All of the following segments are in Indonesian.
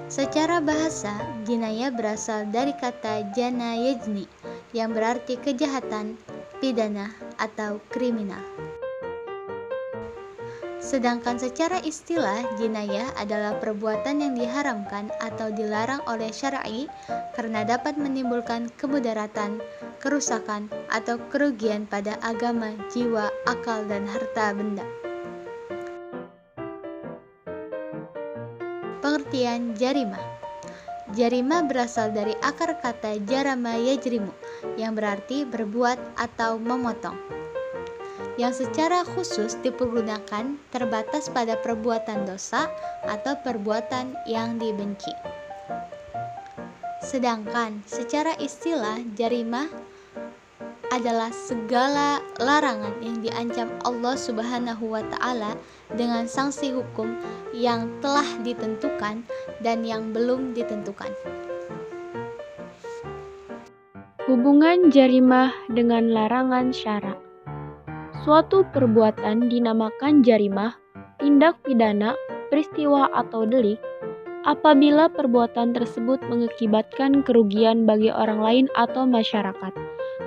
Secara bahasa, jinayah berasal dari kata jana yajni yang berarti kejahatan, pidana, atau kriminal. Sedangkan secara istilah, jinayah adalah perbuatan yang diharamkan atau dilarang oleh syar'i karena dapat menimbulkan kemudaratan, kerusakan, atau kerugian pada agama, jiwa, akal, dan harta benda. Pengertian jarimah. Jarimah berasal dari akar kata jarama yajrimu yang berarti berbuat atau memotong, yang secara khusus dipergunakan terbatas pada perbuatan dosa atau perbuatan yang dibenci. Sedangkan secara istilah, jarimah adalah segala larangan yang diancam Allah Subhanahu wa Ta'ala dengan sanksi hukum yang telah ditentukan dan yang belum ditentukan. Hubungan jarimah dengan larangan syara. Suatu perbuatan dinamakan jarimah, tindak pidana, peristiwa atau delik, apabila perbuatan tersebut mengakibatkan kerugian bagi orang lain atau masyarakat,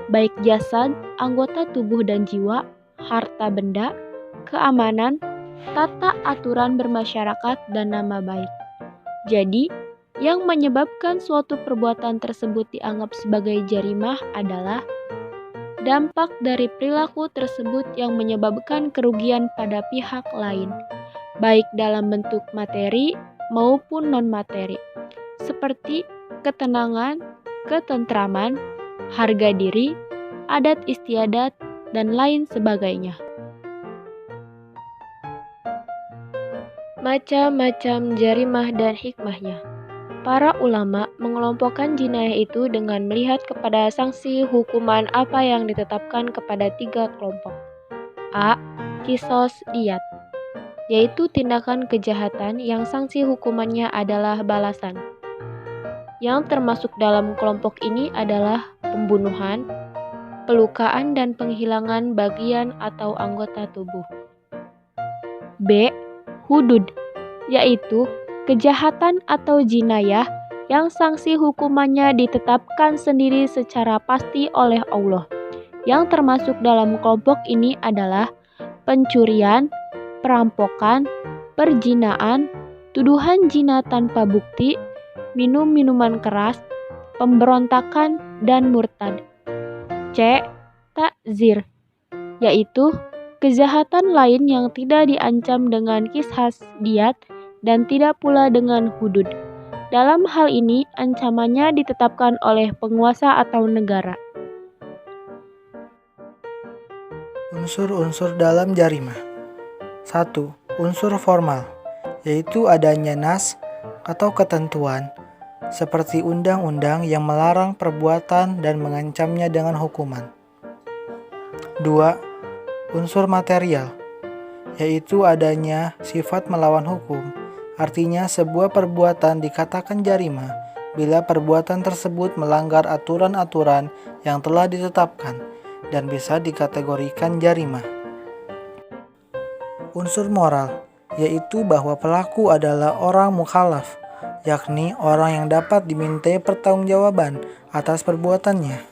baik jasad, anggota tubuh dan jiwa, harta benda, keamanan, tata aturan bermasyarakat, dan nama baik. Jadi, yang menyebabkan suatu perbuatan tersebut dianggap sebagai jarimah adalah dampak dari perilaku tersebut yang menyebabkan kerugian pada pihak lain, baik dalam bentuk materi maupun non-materi, seperti ketenangan, ketentraman, harga diri, adat istiadat, dan lain sebagainya. Macam-macam jarimah dan hikmahnya. Para ulama mengelompokkan jinayah itu dengan melihat kepada sanksi hukuman apa yang ditetapkan kepada 3 kelompok. A. Kisos diyat, yaitu tindakan kejahatan yang sanksi hukumannya adalah balasan. Yang termasuk dalam kelompok ini adalah pembunuhan, pelukaan dan penghilangan bagian atau anggota tubuh. B. Hudud, yaitu kejahatan atau jinayah yang sanksi hukumannya ditetapkan sendiri secara pasti oleh Allah. Yang termasuk dalam kelompok ini adalah pencurian, perampokan, perzinaan, tuduhan zina tanpa bukti, minum minuman keras, pemberontakan, dan murtad. C. Ta'zir, yaitu kejahatan lain yang tidak diancam dengan qisas diyat dan tidak pula dengan hudud. Dalam hal ini, ancamannya ditetapkan oleh penguasa atau negara. Unsur-unsur dalam jarimah. 1. Unsur formal, yaitu adanya nas atau ketentuan, seperti undang-undang yang melarang perbuatan dan mengancamnya dengan hukuman. 2. Unsur material, yaitu adanya sifat melawan hukum. Artinya sebuah perbuatan dikatakan jarimah bila perbuatan tersebut melanggar aturan-aturan yang telah ditetapkan dan bisa dikategorikan jarimah. Unsur moral, yaitu bahwa pelaku adalah orang mukhalaf, yakni orang yang dapat dimintai pertanggungjawaban atas perbuatannya.